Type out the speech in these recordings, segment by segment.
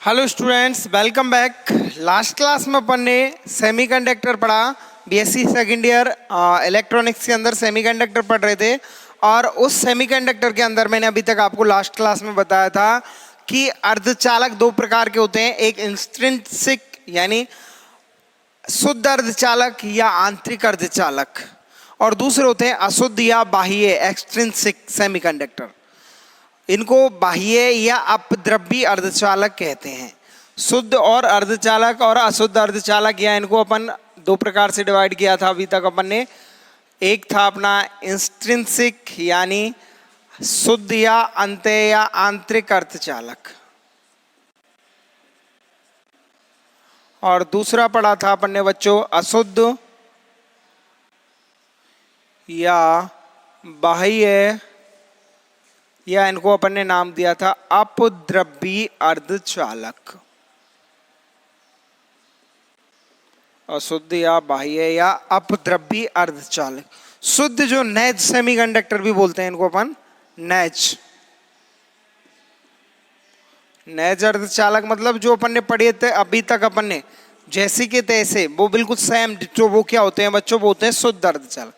Hello students, welcome back. Last class में अपन ने semiconductor पढ़ा। बीएससी सेकंड ईयर इलेक्ट्रॉनिक्स के अंदर सेमीकंडक्टर पढ़ रहे थे और उस सेमीकंडक्टर के अंदर मैंने अभी तक आपको लास्ट क्लास में बताया था कि अर्धचालक दो प्रकार के होते हैं। एक इंट्रिंसिक यानी शुद्ध अर्धचालक या आंतरिक अर्धचालक, और दूसरे होते हैं अशुद्ध या बाह्य एक्सट्रिंसिक सेमीकंडक्टर। इनको बाह्य या अपद्रव्य अर्धचालक कहते हैं। शुद्ध और अर्धचालक और अशुद्ध अर्धचालक, या इनको अपन दो प्रकार से डिवाइड किया था अभी तक अपन ने। एक था अपना इंट्रिंसिक यानी शुद्ध या अंत्य या आंतरिक अर्धचालक, और दूसरा पढ़ा था अपन ने बच्चों अशुद्ध या बाह्य, या इनको अपन ने नाम दिया था अपद्रव्य अर्धचालक। अशुद्ध या बाह्य या अपद्रव्य अर्धचालक। शुद्ध जो नैज सेमीकंडक्टर भी बोलते हैं इनको अपन नैज। नैज अर्धचालक मतलब जो अपन ने पढ़े थे अभी तक अपन ने जैसे के तैसे, वो बिल्कुल सेम डिट्टो, वो क्या होते हैं बच्चों? वो होते हैं शुद्ध अर्धचालक।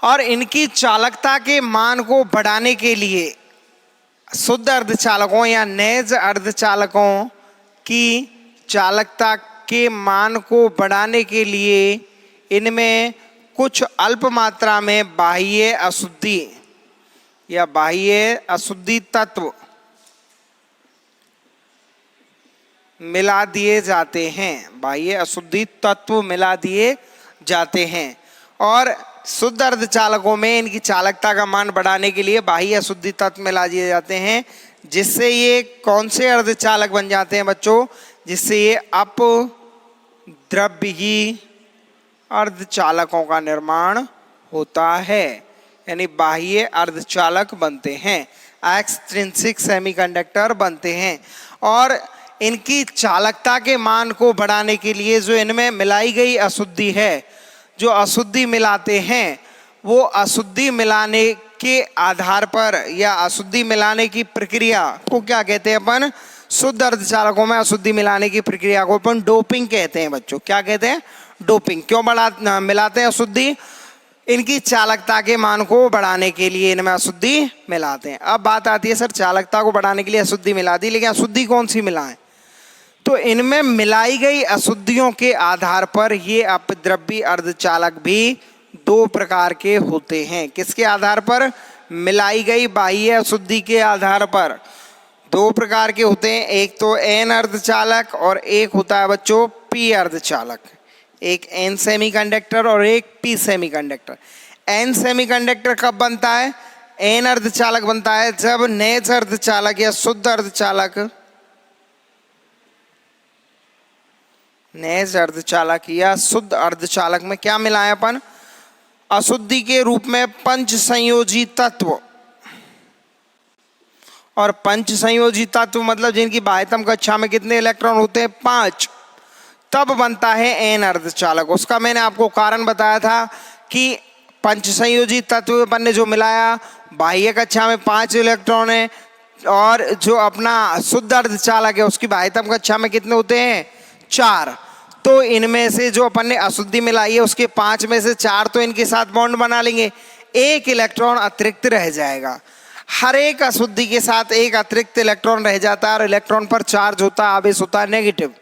और इनकी चालकता के मान को बढ़ाने के लिए शुद्ध अर्धचालकों या नैज अर्धचालकों की चालकता के मान को बढ़ाने के लिए इनमें कुछ अल्प मात्रा में बाह्य अशुद्धि या बाह्य अशुद्धि तत्व मिला दिए जाते हैं। बाह्य अशुद्धि तत्व मिला दिए जाते हैं, और शुद्ध अर्धचालकों में इनकी चालकता का मान बढ़ाने के लिए बाह्य अशुद्धि तत्व मिला दिए जाते हैं, जिससे ये कौन से अर्धचालक बन जाते हैं बच्चों? जिससे ये अपद्रव्य अर्धचालकों का निर्माण होता है, यानी बाह्य अर्धचालक बनते हैं, एक्सट्रिंसिक सेमीकंडक्टर बनते हैं। और इनकी चालकता के मान को बढ़ाने के लिए जो इनमें मिलाई गई अशुद्धि है, जो अशुद्धि मिलाते हैं, वो अशुद्धि मिलाने के आधार पर या अशुद्धि मिलाने की प्रक्रिया को क्या कहते हैं अपन? शुद्ध अर्धचालकों में अशुद्धि मिलाने की प्रक्रिया को अपन डोपिंग कहते हैं बच्चों। क्या कहते हैं? डोपिंग। क्यों मिलाते हैं अशुद्धि? इनकी चालकता के मान को बढ़ाने के लिए इनमें अशुद्धि मिलाते हैं। अब बात आती है सर, चालकता को बढ़ाने के लिए अशुद्धि मिला दी, लेकिन अशुद्धि कौन सी मिलाएं? तो इनमें मिलाई गई अशुद्धियों के आधार पर ये अपद्रव्य अर्धचालक भी दो प्रकार के होते हैं। किसके आधार पर? मिलाई गई बाह्य अशुद्धि के आधार पर दो प्रकार के होते हैं। एक तो एन अर्धचालक और एक होता है बच्चों पी अर्धचालक। एक एन सेमीकंडक्टर और एक पी सेमीकंडक्टर। एन सेमीकंडक्टर कब बनता है? एन अर्धचालक बनता है जब नैज अर्धचालक या शुद्ध अर्धचालक, नैज अर्धचालक या शुद्ध अर्धचालक में क्या मिलाएं अपन? अशुद्धि के रूप में पंच संयोजी तत्व। और पंच संयोजी तत्व मतलब जिनकी बाह्यतम कक्षा में कितने इलेक्ट्रॉन होते हैं? 5। तब बनता है एन अर्धचालक। उसका मैंने आपको कारण बताया था कि पंच संयोजी तत्व अपन ने जो मिलाया, बाह्य कक्षा में 5 इलेक्ट्रॉन है, और जो अपना शुद्ध अर्धचालक है उसकी बाह्यतम कक्षा में कितने होते हैं? 4। तो इनमें से जो अपन ने अशुद्धि मिलाई है उसके 5 में से 4 तो इनके साथ बॉन्ड बना लेंगे, एक इलेक्ट्रॉन अतिरिक्त रह जाएगा। हर एक अशुद्धि के साथ एक अतिरिक्त इलेक्ट्रॉन रह जाता है, और इलेक्ट्रॉन पर चार्ज होता है, आवेश होता है नेगेटिव,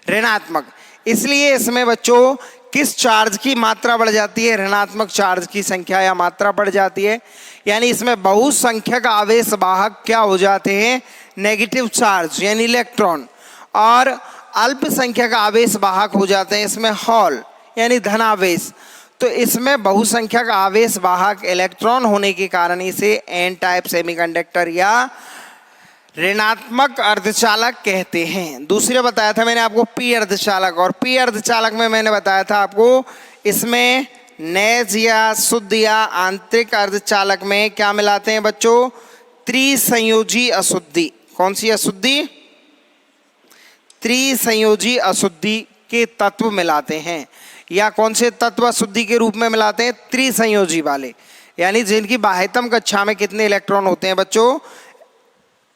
ऋणात्मक। इसलिए इसमें बच्चों किस चार्ज की मात्रा बढ़ जाती है? ऋणात्मक चार्ज की संख्या या मात्रा बढ़ जाती है। यानी इसमें बहुसंख्यक आवेश वाहक क्या हो जाते हैं? नेगेटिव चार्ज यानी इलेक्ट्रॉन। और अल्पसंख्यक आवेश वाहक हो जाते हैं इसमें हॉल यानी धनावेश। तो इसमें बहुसंख्यक आवेश वाहक इलेक्ट्रॉन होने के कारण इसे एन टाइप सेमीकंडक्टर या ऋणात्मक अर्धचालक कहते हैं। दूसरे बताया था मैंने आपको पी अर्धचालक, और पी अर्धचालक में मैंने बताया था आपको इसमें नैज या शुद्ध या आंतरिक अर्धचालक में क्या मिलाते हैं बच्चों? त्रिसंयोजी अशुद्धि। कौन सी अशुद्धि? त्रिसंयोजी अशुद्धि के तत्व मिलाते हैं। या कौन से तत्व अशुद्धि के रूप में मिलाते हैं? त्रिसंयोजी वाले, यानी जिनकी बाह्यतम कक्षा में कितने इलेक्ट्रॉन होते हैं बच्चों?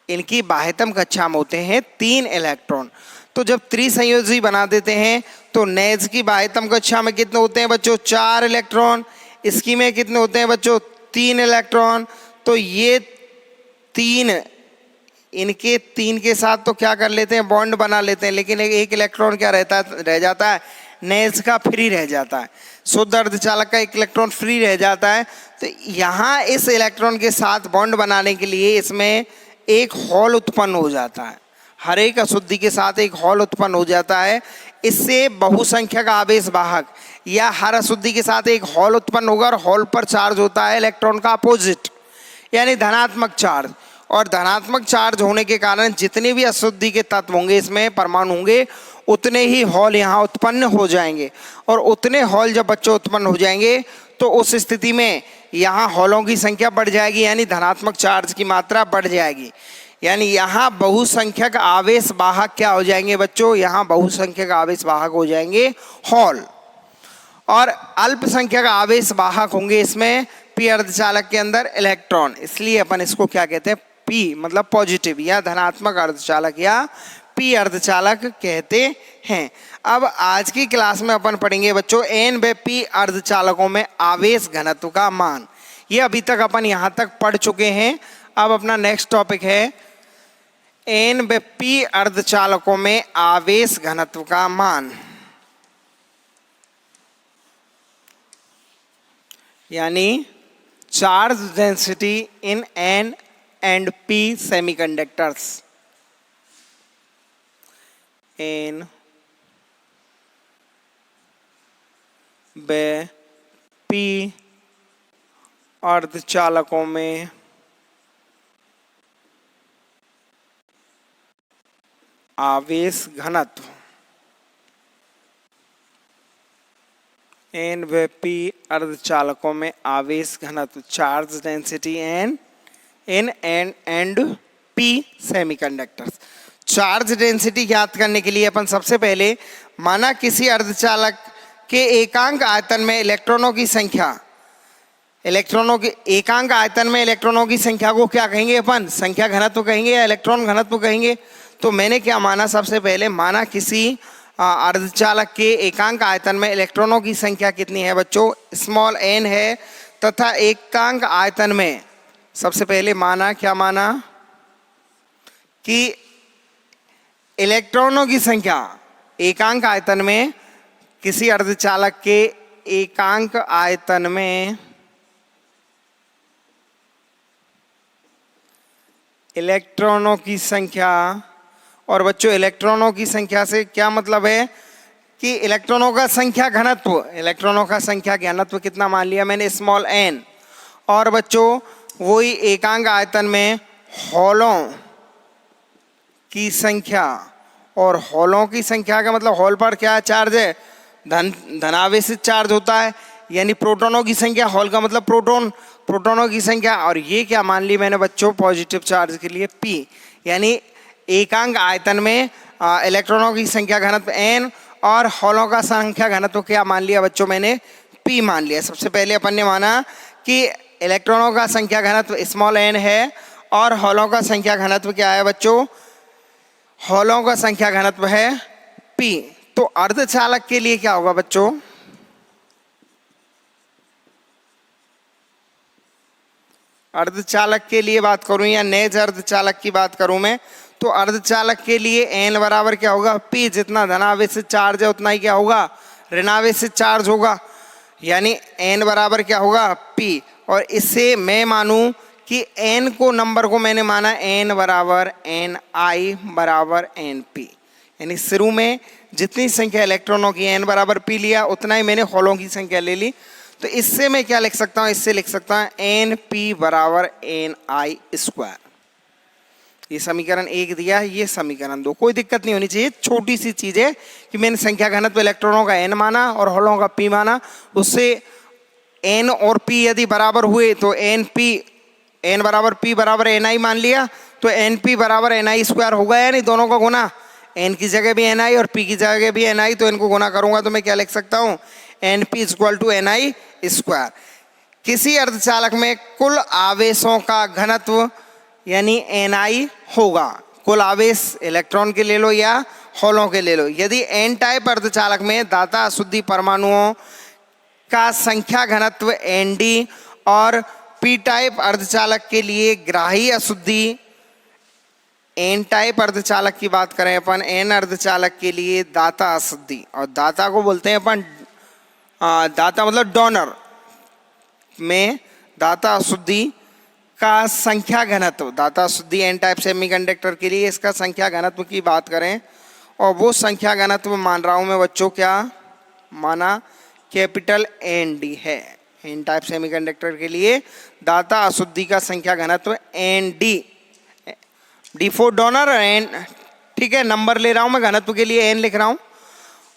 इनकी बाह्यतम कक्षा में होते हैं 3 इलेक्ट्रॉन। तो जब त्रिसंयोजी बना देते हैं तो नेज की बाह्यतम कक्षा में कितने होते हैं बच्चों? 4 इलेक्ट्रॉन। इसकी में कितने होते हैं बच्चों? 3 इलेक्ट्रॉन। तो ये 3, इनके 3 के साथ तो क्या कर लेते हैं? बॉन्ड बना लेते हैं, लेकिन एक इलेक्ट्रॉन क्या रहता है, रह जाता है, नेज का फ्री रह जाता है। शुद्ध अर्धचालक का एक इलेक्ट्रॉन फ्री रह जाता है। तो यहाँ इस इलेक्ट्रॉन के साथ बॉन्ड बनाने के लिए इसमें एक हॉल उत्पन्न हो जाता है। हर एक अशुद्धि के साथ एक हॉल उत्पन्न हो जाता है। इससे बहुसंख्यक आवेश वाहक या हर अशुद्धि के साथ एक हॉल उत्पन्न होगा और हॉल पर चार्ज होता है इलेक्ट्रॉन का अपोजिट, यानी धनात्मक चार्ज। और धनात्मक चार्ज होने के कारण जितने भी अशुद्धि के तत्व होंगे, इसमें परमाणु होंगे, उतने ही हॉल यहाँ उत्पन्न हो जाएंगे। और उतने हॉल जब बच्चों उत्पन्न हो जाएंगे तो उस स्थिति में यहाँ हॉलों की संख्या बढ़ जाएगी, यानी धनात्मक चार्ज की मात्रा बढ़ जाएगी। यानी यहाँ बहुसंख्यक आवेश वाहक क्या हो जाएंगे बच्चों? यहाँ बहुसंख्यक आवेश वाहक हो जाएंगे हॉल। और अल्पसंख्यक आवेश वाहक होंगे इसमें पी अर्धचालक के अंदर इलेक्ट्रॉन। इसलिए अपन इसको क्या कहते हैं? पी मतलब पॉजिटिव या धनात्मक अर्धचालक या पी अर्धचालक कहते हैं। अब आज की क्लास में अपन पढ़ेंगे बच्चों एन व पी अर्धचालकों में आवेश घनत्व का मान। ये अभी तक अपन यहाँ तक पढ़ चुके हैं। अब अपना नेक्स्ट टॉपिक है एन व पी अर्धचालकों में आवेश घनत्व का मान, यानी charge density in N and P semiconductors. N व पी अर्धचालकों में आवेश घनत्व। एन व पी अर्धचालकों में आवेश घनत्व, charge density in N and P semiconductors. Charge density ज्ञात करने के लिए अपन सबसे पहले माना किसी अर्धचालक के एकांक आयतन में इलेक्ट्रॉनों की संख्या, इलेक्ट्रॉनों के एकांक आयतन में इलेक्ट्रॉनों की संख्या को क्या कहेंगे अपन? संख्या घनत्व कहेंगे या इलेक्ट्रॉन घनत्व कहेंगे? तो मैंने क्या माना, सबसे पहले माना किसी अर्धचालक के एकांक आयतन में इलेक्ट्रॉनों की संख्या कितनी है बच्चों? स्मॉल एन है। तथा एकांक आयतन में सबसे पहले माना, क्या माना कि इलेक्ट्रॉनों की संख्या एकांक आयतन में, किसी अर्धचालक के एकांक आयतन में इलेक्ट्रॉनों की संख्या। और बच्चों इलेक्ट्रॉनों की संख्या से क्या मतलब है कि इलेक्ट्रॉनों का संख्या घनत्व, इलेक्ट्रॉनों का संख्या घनत्व कितना मान लिया मैंने? Small n. और बच्चों वही एकांक आयतन में हॉलों की संख्या, और हॉलों की संख्या का मतलब हॉल पर क्या चार्ज है? धनावेशित चार्ज होता है, यानी प्रोटॉनों की संख्या। हॉल का मतलब प्रोटॉन, प्रोटॉनों की संख्या। और ये क्या मान ली मैंने बच्चों? पॉजिटिव चार्ज के लिए पी, यानी एकांक आयतन में इलेक्ट्रॉनों की संख्या घनत्व एन और हॉलों का संख्या घनत्व क्या मान लिया बच्चों? मैंने पी मान लिया। सबसे पहले अपन ने माना कि इलेक्ट्रॉनों का संख्या घनत्व स्मॉल एन है और हॉलों का संख्या घनत्व क्या है बच्चों? हॉलों का संख्या घनत्व है पी। तो अर्धचालक के लिए क्या होगा बच्चों? अर्धचालक के लिए बात करूं या नेज अर्धचालक की बात करूं मैं, तो अर्धचालक के लिए एन बराबर क्या होगा? पी। जितना धनावेशित चार्ज है उतना ही क्या होगा? ऋणावेशित चार्ज होगा, यानी एन बराबर क्या होगा? पी। और इससे मैं मानूं कि एन को, नंबर को मैंने माना एन बराबर एन आई बराबर एन पी, यानी शुरू में जितनी संख्या इलेक्ट्रॉनों की एन बराबर पी लिया उतना ही मैंने हॉलों की संख्या ले ली। तो इससे मैं क्या लिख सकता हूँ? इससे लिख सकता हूँ एन पी बराबर एन आई स्क्वायर। ये समीकरण 1 दिया है, ये समीकरण 2। कोई दिक्कत नहीं होनी चाहिए। छोटी सी चीज़ है कि मैंने संख्या घनत्व इलेक्ट्रॉनों का एन माना और हॉलों का पी माना। उससे एन और पी यदि बराबर हुए तो एन बराबर पी बराबर एन आई मान लिया, तो एन पी बराबर एन आई स्क्वायर होगा या नहीं? दोनों का गुना, एन की जगह भी एन आई और पी की जगह भी एन आई, तो इनको गुना करूंगा तो मैं क्या लिख सकता हूँ? N P equal to N I square. किसी अर्धचालक में कुल आवेशों का घनत्व यानी ni होगा। कुल आवेश इलेक्ट्रॉन के ले लो या होलों के ले लो। यदि एन टाइप अर्धचालक में दाता अशुद्धि परमाणुओं का संख्या घनत्व Nd और पी टाइप अर्धचालक के लिए ग्राही अशुद्धि, एन टाइप अर्धचालक की बात करें अपन, एन अर्धचालक के लिए दाता अशुद्धि, और दाता को बोलते हैं अपन दाता मतलब डोनर में दाता अशुद्धि का संख्या घनत्व, दाता अशुद्धि एन टाइप सेमीकंडक्टर के लिए इसका संख्या घनत्व की बात करें, और वो संख्या घनत्व मान रहा हूं मैं बच्चों, क्या माना, कैपिटल Nd है। एन टाइप सेमीकंडक्टर के लिए दाता अशुद्धि का संख्या घनत्व Nd, D for donor N, ठीक है, नंबर ले रहा हूं मैं, घनत्व के लिए एन लिख रहा हूं।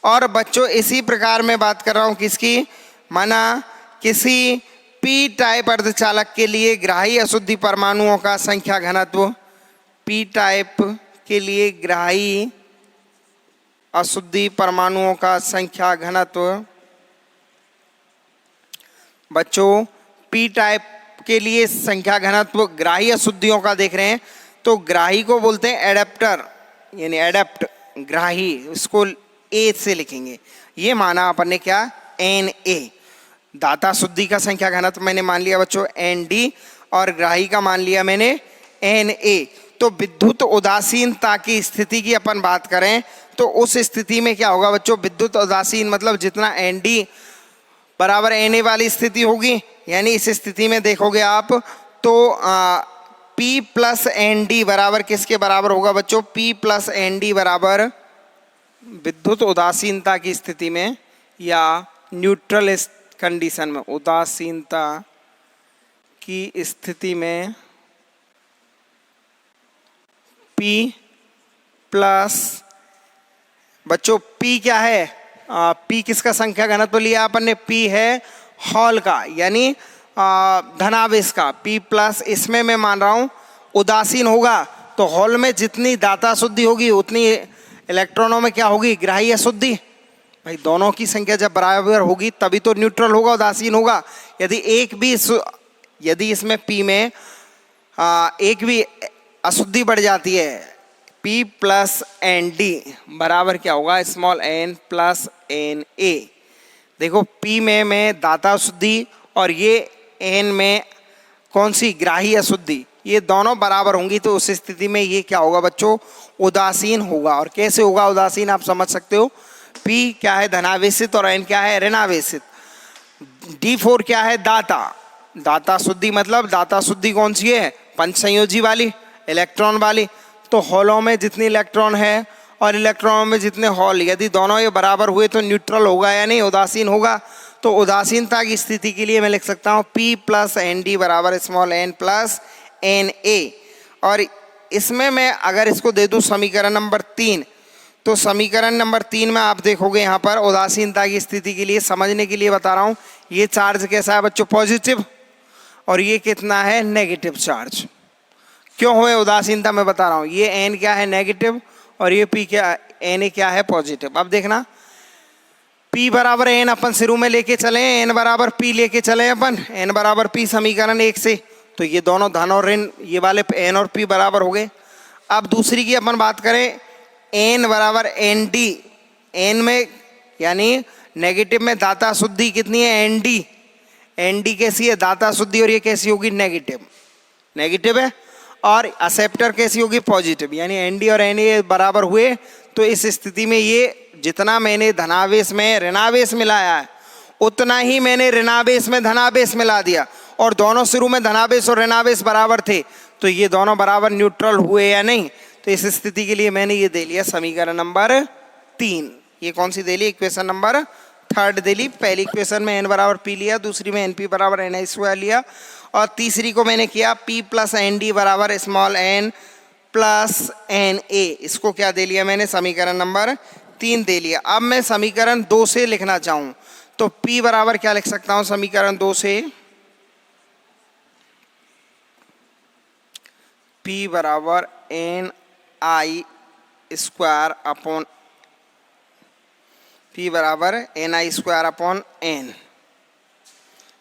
और बच्चों इसी प्रकार मैं बात कर रहा हूं किसकी, माना किसी पी टाइप अर्धचालक के लिए ग्राही अशुद्धि परमाणुओं का संख्या घनत्व, पी टाइप के लिए ग्राही अशुद्धि परमाणुओं का संख्या घनत्व। बच्चों पी टाइप के लिए संख्या घनत्व ग्राही अशुद्धियों का देख रहे हैं, तो ग्राही को बोलते हैं एडेप्टर, यानी एडेप्ट ग्राही, इसको ए से लिखेंगे। ये माना अपन ने क्या, Na। दाता शुद्धि का संख्या घनत्व मैंने मान लिया बच्चों Nd, और ग्राही का मान लिया मैंने Na। तो विद्युत उदासीनता की स्थिति की अपन बात करें तो उस स्थिति में क्या होगा बच्चों, विद्युत उदासीन मतलब जितना Nd बराबर Na वाली स्थिति होगी, यानी इस स्थिति में देखोगे आप तो P प्लस Nd बराबर किसके बराबर होगा बच्चों, P प्लस Nd बराबर विद्युत उदासीनता की स्थिति में या न्यूट्रल कंडीशन में, उदासीनता की स्थिति में P प्लस, बच्चों P क्या है, P किसका संख्या घनत्व लिया अपन ने, P है हॉल का, यानी धनावेश का। P प्लस इसमें मैं मान रहा हूँ उदासीन होगा, तो हॉल में जितनी दाता अशुद्धि होगी उतनी इलेक्ट्रॉनों में क्या होगी, ग्राही अशुद्धि। भाई दोनों की संख्या जब बराबर होगी तभी तो न्यूट्रल होगा, उदासीन होगा। यदि इसमें P में एक भी अशुद्धि बढ़ जाती है, P प्लस Nd बराबर क्या होगा, स्मॉल n प्लस Na। देखो P में मैं दाता अशुद्धि और ये n में कौन सी, ग्राही अशुद्धि, ये दोनों बराबर होंगी, तो उस स्थिति में ये क्या होगा बच्चों, उदासीन होगा। और कैसे होगा उदासीन, आप समझ सकते हो। P क्या है, धनावेशित, और n क्या है, ऋणावेशित। D4 क्या है, दाता, दाता शुद्धि मतलब दाता शुद्धि कौन सी है, पंच संयोजी वाली, इलेक्ट्रॉन वाली। तो हॉलों में जितने इलेक्ट्रॉन है और इलेक्ट्रॉनों में जितने हॉल, यदि दोनों ये बराबर हुए तो न्यूट्रल होगा या नहीं, उदासीन होगा। तो उदासीनता की स्थिति के लिए मैं लिख सकता हूँ P प्लस Nd बराबर स्मॉल n प्लस Na। और इसमें मैं अगर इसको दे दूँ समीकरण नंबर 3, तो समीकरण नंबर 3 में आप देखोगे यहाँ पर उदासीनता की स्थिति के लिए समझने के लिए बता रहा हूँ, ये चार्ज कैसा है बच्चों, पॉजिटिव, और ये कितना है, नेगेटिव चार्ज। क्यों हुए उदासीनता मैं बता रहा हूँ, ये n क्या है, नेगेटिव, और ये P क्या, Na क्या है, पॉजिटिव। अब देखना P बराबर n अपन शुरू में लेके चले, n बराबर P लेके चले अपन, n बराबर P समीकरण 1 से, तो ये दोनों धन और ऋण ये वाले n और P बराबर हो गए। अब दूसरी की अपन बात करें, n बराबर Nd, n में यानी नेगेटिव में दाता शुद्धि कितनी है, Nd, Nd कैसी है, दाता शुद्धि, और ये कैसी होगी, नेगेटिव, नेगेटिव है। और एक्सेप्टर कैसी होगी, पॉजिटिव, यानी Nd और Na बराबर हुए, तो इस स्थिति में ये जितना मैंने धनावेश में ऋणावेश मिलाया है उतना ही मैंने ऋणावेश में धनावेश मिला दिया, और दोनों शुरू में धनावेश और ऋणावेश बराबर थे, तो ये दोनों बराबर न्यूट्रल हुए या नहीं। तो इस स्थिति के लिए मैंने ये दे लिया समीकरण नंबर 3। ये कौन सी दे ली, इक्वेशन नंबर 3 दे ली। पहली इक्वेशन में n बराबर P लिया, दूसरी में Np बराबर Na स्क्वायर लिया, और तीसरी को मैंने किया P प्लस Nd बराबर स्मॉल n प्लस Na। इसको क्या दे लिया मैंने, समीकरण नंबर 3 दे लिया। अब मैं समीकरण 2 से लिखना चाहूँ तो P बराबर क्या लिख सकता हूँ समीकरण 2 से, P बराबर Ni स्क्वायर अपॉन, P बराबर Ni square upon n।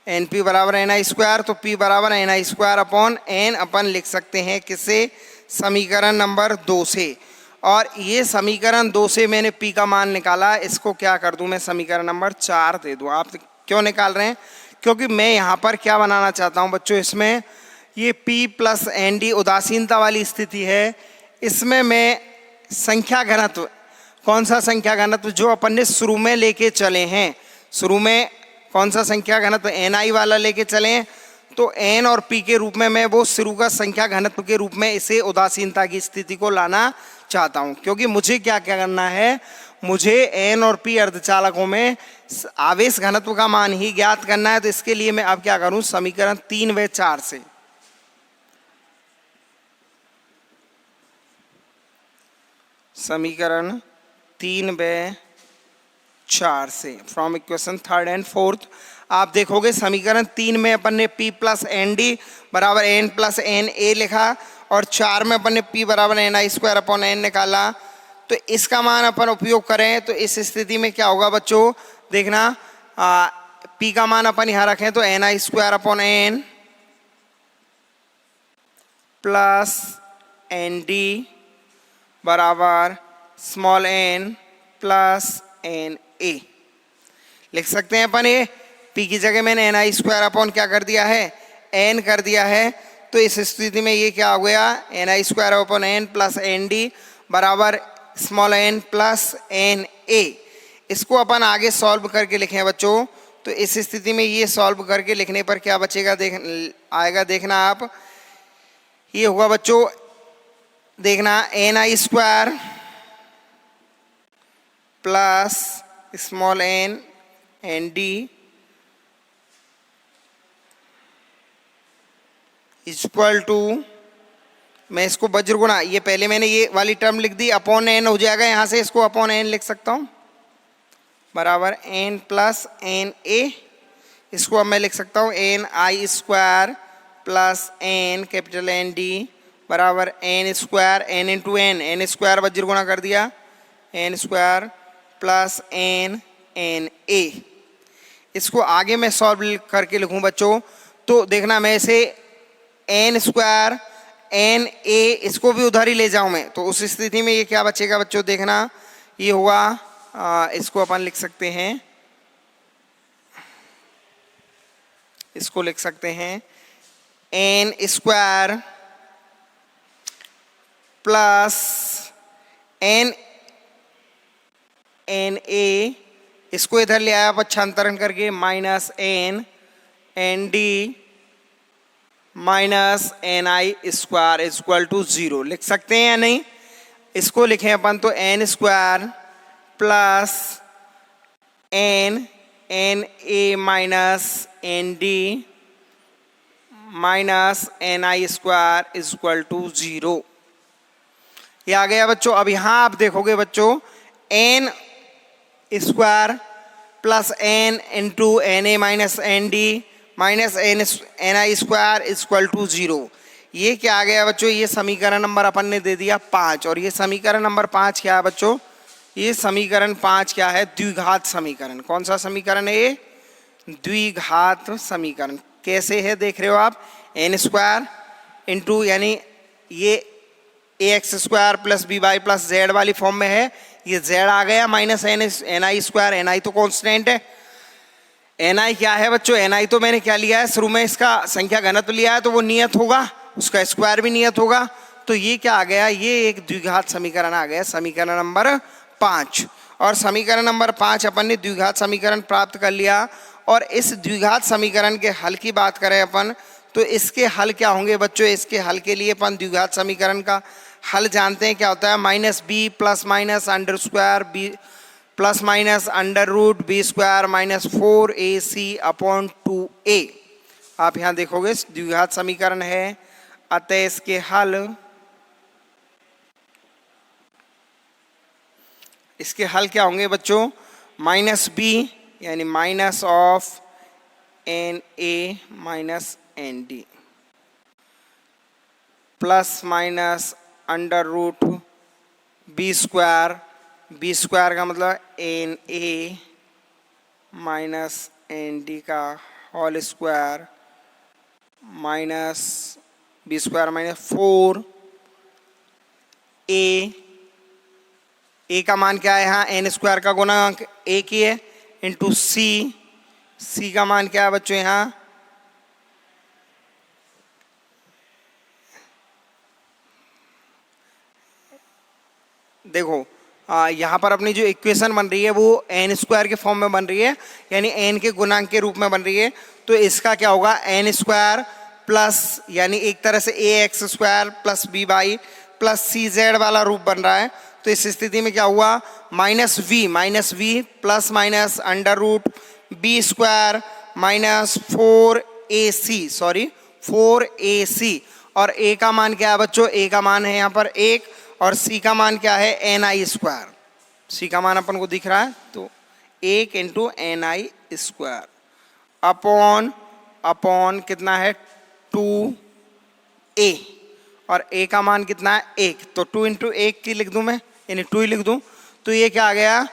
N P बराबर एन आई स्क्वायर, तो पी बराबर एन आई स्क्वायर अपॉन एन अपन लिख सकते हैं किससे, समीकरण नंबर 2 से। और ये समीकरण 2 से मैंने पी का मान निकाला, इसको क्या कर दूं मैं, समीकरण नंबर 4 दे दूं। आप क्यों निकाल रहे हैं, क्योंकि मैं यहाँ पर क्या बनाना चाहता हूँ बच्चों, इसमें ये पी प्लस एन डी उदासीनता वाली स्थिति है, इसमें मैं संख्या घनत्व, कौन सा संख्या घनत्व जो अपन ने शुरू में लेके चले हैं, शुरू में कौन सा संख्या घनत्व एन आई वाला लेके चले हैं, तो एन और पी के रूप में मैं वो शुरू का संख्या घनत्व के रूप में इसे उदासीनता की स्थिति को लाना चाहता हूं। क्योंकि मुझे क्या क्या करना है, मुझे एन और पी अर्धचालकों में आवेश घनत्व का मान ही ज्ञात करना है। तो इसके लिए मैं अब क्या करूं, समीकरण 3 व 4 से, समीकरण 3 व 4 से from equation 3rd and 4th आप देखोगे समीकरण 3 में अपन ने P प्लस एन डी बराबर एन प्लस एन ए लिखा, और 4 में अपन ने P बराबर एन आई स्क्वायर अपॉन एन निकाला। तो इसका मान अपन उपयोग करें तो इस स्थिति में क्या होगा बच्चों, देखना P का मान अपन यहाँ रखें तो एन आई square upon n plus n d बराबर स्मॉल एन प्लस एन ए लिख सकते हैं अपन। ये P की जगह मैंने एन आई स्क्वायर अपॉन क्या कर दिया है, एन कर दिया है। तो इस स्थिति में ये क्या हो गया, एन आई square upon n plus n d बराबर स्मॉल एन प्लस एन ए। इसको अपन आगे सॉल्व करके लिखें बच्चों, तो इस स्थिति में ये सॉल्व करके लिखने पर क्या बचेगा, आएगा देखना आप, ये होगा बच्चों, देखना N I square plus small n N D equal to, मैं इसको वज्र गुणा, ये पहले मैंने ये वाली टर्म लिख दी, अपॉन एन हो जाएगा, यहाँ से इसको अपॉन एन लिख सकता हूँ, बराबर एन प्लस एन ए। इसको अब मैं लिख सकता हूँ एन आई square plus n capital n d बराबर n square n into n, n square वज्र गुणा कर दिया, n square plus N N A. इसको आगे मैं सॉल्व करके लिखूं बच्चों, तो देखना मैं इसे एन स्क्वायर एन ए इसको भी उधर ही ले जाऊं मैं, तो उस स्थिति में ये क्या बचेगा बच्चों, देखना ये हुआ, इसको अपन लिख सकते हैं, इसको लिख सकते हैं N square plus N N A, इसको इधर ले आया पक्षांतरण करके, minus N N D minus N I square equal to 0 लिख सकते हैं या नहीं। इसको लिखें अपन तो N square plus N N A minus N D minus N I square equal to 0, ये आ गया बच्चों। अब यहाँ आप देखोगे बच्चों, N square plus N into N A minus N D minus N I square equal to 0, ये क्या आ गया बच्चों, ये समीकरण नंबर अपन ने दे दिया 5। और ये समीकरण नंबर 5 क्या है बच्चों, ये समीकरण 5 क्या है, द्विघात समीकरण। कौन सा समीकरण है ये, द्विघात समीकरण। कैसे है देख रहे हो आप, एन स्क्वायर इंटू यानी ये a x square plus b y plus z वाली फॉर्म में है, ये जेड आ गया minus N I square, n i तो कॉन्स्टेंट है, एन आई क्या है बच्चों, एन आई तो मैंने क्या लिया है, शुरू में इसका संख्या घनत्व लिया है तो वो नियत होगा, उसका स्क्वायर भी नियत होगा। तो ये क्या आ गया, ये एक द्विघात समीकरण आ गया, समीकरण नंबर 5। और समीकरण नंबर 5 अपन ने द्विघात समीकरण प्राप्त कर लिया। और इस द्विघात समीकरण के हल की बात करें अपन, तो इसके हल क्या होंगे बच्चों, इसके हल के लिए अपन द्विघात समीकरण का हल जानते हैं क्या होता है, minus B plus minus under square B plus minus under root B square minus 4ac upon 2a। आप यहाँ देखोगे द्विघात समीकरण है, अतः इसके हल, इसके हल क्या होंगे बच्चों, माइनस बी यानी minus of N A minus N D plus minus under root B square का मतलब एन ए माइनस एन डी का whole square minus b square minus 4 a का मान क्या है यहाँ, एन स्क्वायर का गुणांक ए की है, इंटू सी का मान क्या है बच्चों यहाँ, देखो यहाँ पर अपनी जो इक्वेशन बन रही है वो एन स्क्वायर के फॉर्म में बन रही है, यानी एन के गुणांक के रूप में बन रही है। तो इसका क्या होगा, एन स्क्वायर प्लस यानी एक तरह से a x square plus b y plus c z वाला रूप बन रहा है। तो इस स्थिति में क्या हुआ, minus V plus minus under root B square minus 4ac और ए का मान क्या है बच्चों, ए का मान है यहाँ पर 1 और सी का मान क्या है एन आई स्क्वायर, सी का मान अपन को दिख रहा है तो 1 इंटू एन आई स्क्वायर अपॉन कितना है 2a और a का मान कितना है 1, तो 2 इंटू 1 की लिख दूं मैं, यानी 2 ही लिख दूं। तो ये क्या आ गया,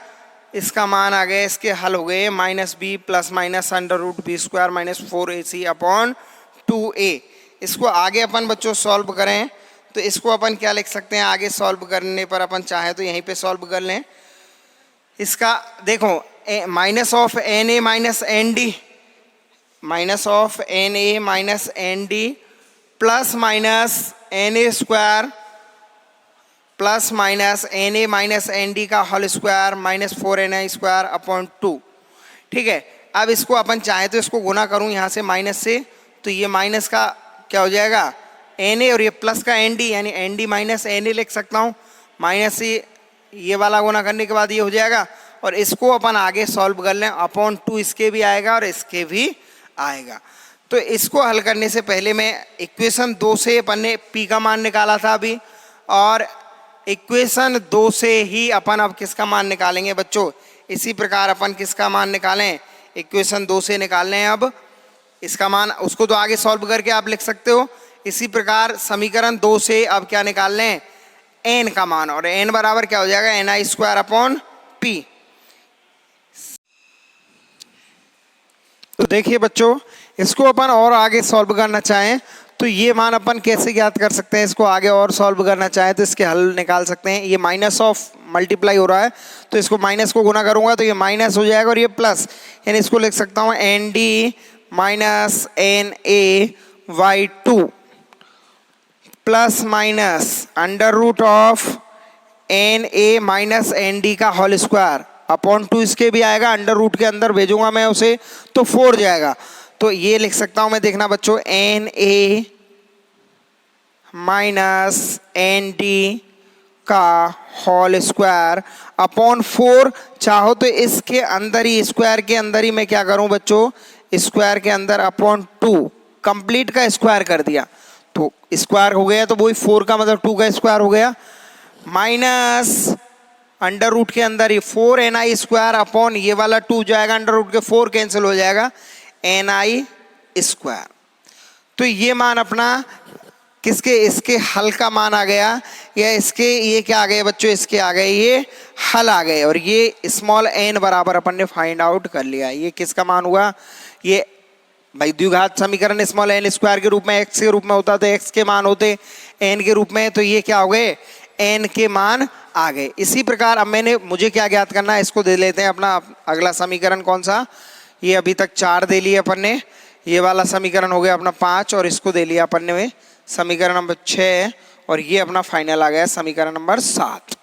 इसका मान आ गया, इसके हल हो गए minus B plus minus under root B square minus 4ac upon 2a। इसको आगे अपन बच्चों सॉल्व करें तो इसको अपन क्या लिख सकते हैं, आगे सॉल्व करने पर अपन चाहे तो यहीं पे सॉल्व कर लें। इसका देखो minus of N A minus N D plus minus N a square plus minus N A minus N D का whole square minus 4ni square upon 2। ठीक है, अब इसको अपन चाहे तो इसको गुना करूं यहाँ से माइनस से, तो ये माइनस का क्या हो जाएगा एन ए और ये प्लस का एन डी, यानी N D minus N A लिख सकता हूँ। माइनस से ये वाला गुना करने के बाद ये हो जाएगा और इसको अपन आगे सॉल्व कर लें, अपॉन 2 इसके भी आएगा और इसके भी आएगा। तो इसको हल करने से पहले मैं इक्वेशन 2 से अपन ने पी का मान निकाला था अभी, और इक्वेशन 2 से ही अपन अब किसका मान निकालेंगे बच्चों, इसी प्रकार अपन किसका मान निकालें, इक्वेशन 2 से निकाल लें अब इसका मान, उसको तो आगे सॉल्व करके आप लिख सकते हो। इसी प्रकार समीकरण 2 से अब क्या निकाल लें, एन का मान, और एन बराबर क्या हो जाएगा एन आई स्क्वायर अपॉन पी। तो देखिए बच्चों, इसको अपन और आगे सॉल्व करना चाहें तो ये मान अपन कैसे ज्ञात कर सकते हैं, इसको आगे और सॉल्व करना चाहें तो इसके हल निकाल सकते हैं। ये माइनस ऑफ मल्टीप्लाई हो रहा है तो इसको माइनस को गुना करूंगा तो ये माइनस हो जाएगा और ये प्लस, यानी इसको लिख सकता हूँ N D minus N A by 2 plus minus under root of N A minus N D का होल स्क्वायर अपॉन 2 इसके भी आएगा, अंडर रूट के अंदर भेजूंगा मैं उसे तो 4 जाएगा। तो ये लिख सकता हूं मैं, देखना बच्चों, एन ए माइनस एन डी का होल स्क्वायर अपॉन 4, चाहो तो इसके अंदर ही स्क्वायर के अंदर ही मैं क्या करूं बच्चों, स्क्वायर के अंदर अपॉन 2 कंप्लीट का स्क्वायर कर दिया तो स्क्वायर हो गया, तो वही 4 का मतलब 2 का स्क्वायर हो गया, माइनस अंडर रूट के अंदर ही 4ni स्क्वायर अपॉन ये वाला 2 जाएगा, अंडर रूट के 4 कैंसिल हो जाएगा, ni स्क्वायर। तो ये मान अपना किसके, इसके हल का मान आ गया, या इसके ये क्या आ गए बच्चों, इसके आ गए ये हल आ गए, और ये स्मॉल n बराबर अपन ने फाइंड आउट कर लिया। ये किसका मान हुआ, ये भाई द्विघात समीकरण स्मॉल n स्क्वायर के रूप में x के रूप में होता तो x के मान होते n के रूप में, तो ये क्या हो गए n के मान आ गए। इसी प्रकार अब मुझे क्या ज्ञात करना है, इसको दे लेते हैं अपना अगला समीकरण कौन सा, ये अभी तक 4 दे लिए अपन ने, ये वाला समीकरण हो गया अपना 5 और इसको दे लिया अपन ने समीकरण नंबर 6 और ये अपना फाइनल आ गया समीकरण नंबर 7।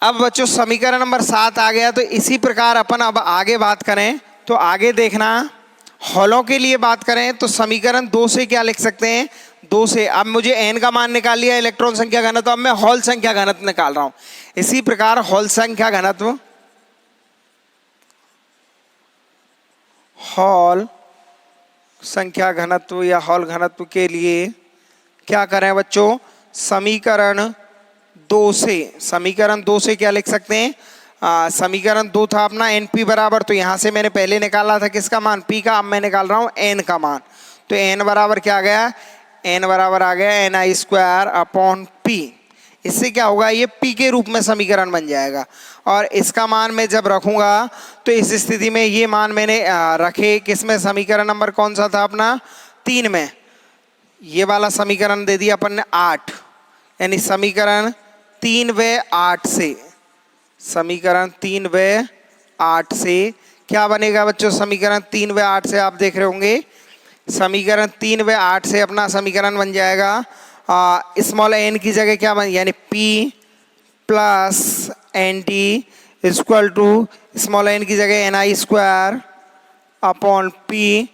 अब बच्चों समीकरण नंबर 7 आ गया, तो इसी प्रकार अपन अब आगे बात करें तो आगे देखना, हॉलों के लिए बात करें तो समीकरण 2 से क्या लिख सकते हैं, 2 से अब मुझे n का मान निकाल लिया, इलेक्ट्रॉन संख्या घनत्व, अब मैं हॉल संख्या घनत्व निकाल रहा हूं। इसी प्रकार हॉल संख्या घनत्व, हॉल संख्या घनत्व या हॉल घनत्व के लिए क्या करें बच्चों, समीकरण 2 से क्या लिख सकते हैं, समीकरण 2 था अपना np बराबर, तो यहां से मैंने पहले निकाला था किसका मान, p का, अब मैं निकाल रहा हूं n का मान, तो n बराबर क्या आ गया, n बराबर आ गया ni स्क्वायर अपॉन p। इससे क्या होगा, ये P के रूप में समीकरण बन जाएगा। और इसका मान मैं जब रखूंगा तो इस स्थिति में ये मान मैंने रखे किसमें, समीकरण नंबर कौन सा था अपना 3 में। ये वाला समीकरण दे दिया अपन ने 8, यानी समीकरण 3 व 8 से, समीकरण 3 व 8 से क्या बनेगा बच्चों, समीकरण 3 व 8 से आप देख रहे होंगे, समीकरण 3 व 8 से अपना समीकरण बन जाएगा स्मॉल n की जगह क्या बन, यानी P plus N T equal to small n की जगह NI square upon P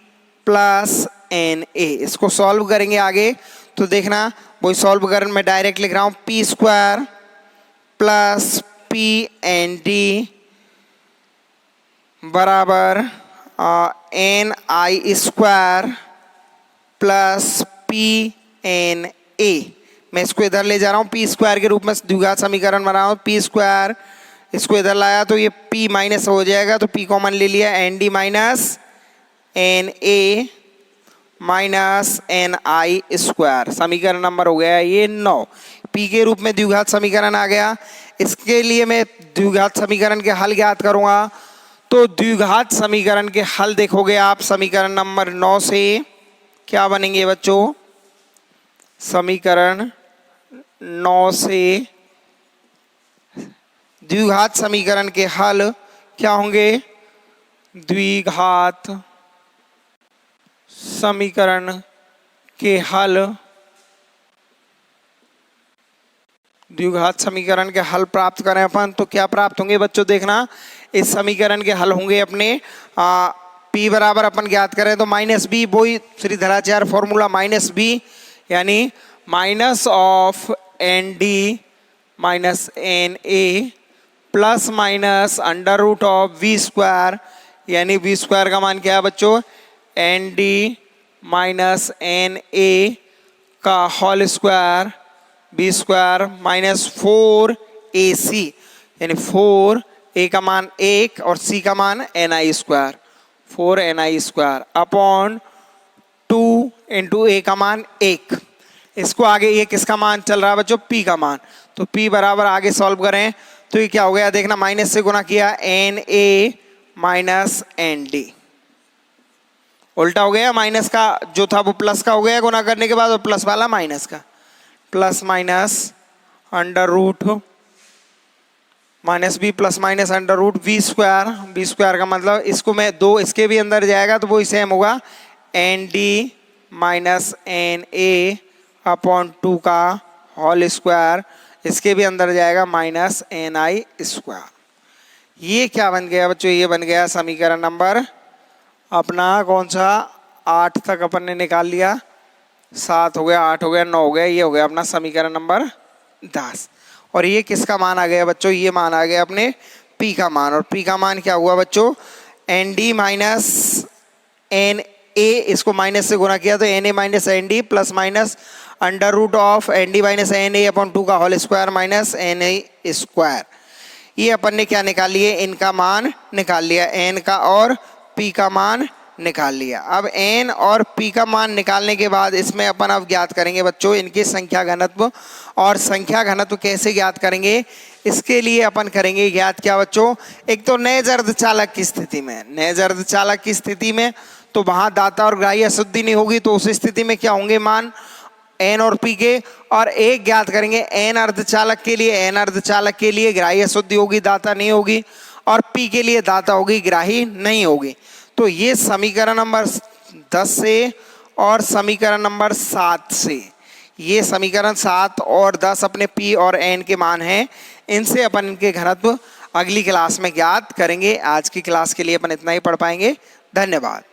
plus NA। इसको सॉल्व करेंगे आगे तो देखना, वही सॉल्व करने में डायरेक्ट लिख रहा हूँ, P स्क्वायर प्लस PND बराबर NI स्क्वायर प्लस PNA। मैं इसको इधर ले जा रहा हूँ, P स्क्वायर के रूप में द्विघात समीकरण बना रहा हूँ। P स्क्वायर इसको इधर लाया तो ये P माइनस हो जाएगा, तो P कॉमन ले लिया, ND minus NA minus NI square. समीकरण नंबर हो गया ये 9। P के रूप में द्विघात समीकरण आ गया। इसके लिए मैं द्विघात समीकरण के हल ज्ञात करूंगा, तो द्विघात समीकरण के हल देखोगे आप समीकरण नंबर 9 से क्या बनेंगे बच्चों, समीकरण 9 से द्विघात समीकरण के हल क्या होंगे, द्विघात समीकरण के हल, द्विघात समीकरण के हल प्राप्त करें अपन तो क्या प्राप्त होंगे बच्चों, देखना इस समीकरण के हल होंगे अपने P बराबर अपन ज्ञात करें तो माइनस बी, वही श्रीधराचार्य फॉर्मूला माइनस बी, यानी minus of N D minus N a plus minus under root of v square, यानी वी स्क्वायर का मान क्या है बच्चों, N D minus N a का whole square b square minus 4AC, यानी 4A का मान 1 और C का मान NI square 4NI square upon 2 into A का मान 1। इसको आगे ये किसका मान चल रहा है बच्चों, P का मान, तो P बराबर आगे सॉल्व करें तो ये क्या हो गया, देखना माइनस से गुना किया NA माइनस ND, उल्टा हो गया, माइनस का जो था वो प्लस का हो गया गुना करने के बाद, और प्लस वाला माइनस का, plus minus under root minus B plus minus under root V square का मतलब इसको मैं 2 इसके भी अंदर जाएगा तो वो सेम होगा, N D minus N A upon 2 का होल स्क्वायर, इसके भी अंदर जाएगा माइनस NI स्क्वायर। ये क्या बन गया बच्चों, ये बन गया समीकरण नंबर अपना कौन सा 8 तक अपन ने निकाल लिया, 7 हो गया, 8 हो गया, 9 हो गया, ये हो गया अपना समीकरण नंबर 10। और ये किसका मान आ गया बच्चों, ये मान आ गया अपने P का मान, और P का मान क्या हुआ बच्चों, N D minus N A, इसको माइनस से गुना किया तो NA minus N D plus minus under root of N D minus N A upon 2 का whole square minus NI square. ये अपन ने क्या निकाल लिए, इनका मान निकाल लिया, N का और P का मान निकाल लिया। अब N और P का मान निकालने के बाद इसमें अपन अब ज्ञात करेंगे बच्चों इनकी संख्या घनत्व, और संख्या घनत्व कैसे ज्ञात करेंगे, इसके लिए अपन करेंगे ज्ञात क्या बच्चों, एक तो नए जर्द चालक की स्थिति में, नए जर्द चालक की स्थिति में तो वहां दाता और ग्राही अशुद्धि नहीं होगी, तो उस स्थिति में क्या होंगे मान N और P के, और एक ज्ञात करेंगे N अर्धचालक के लिए, N अर्धचालक के लिए ग्राही अशुद्धि होगी, दाता नहीं होगी, और P के लिए दाता होगी, ग्राही नहीं होगी। तो ये समीकरण नंबर 10 से और समीकरण नंबर 7 से, ये समीकरण 7 और 10 अपने P और N के मान हैं, इनसे अपन इनके घनत्व अगली क्लास में ज्ञात करेंगे। आज की क्लास के लिए अपन इतना ही पढ़ पाएंगे। धन्यवाद।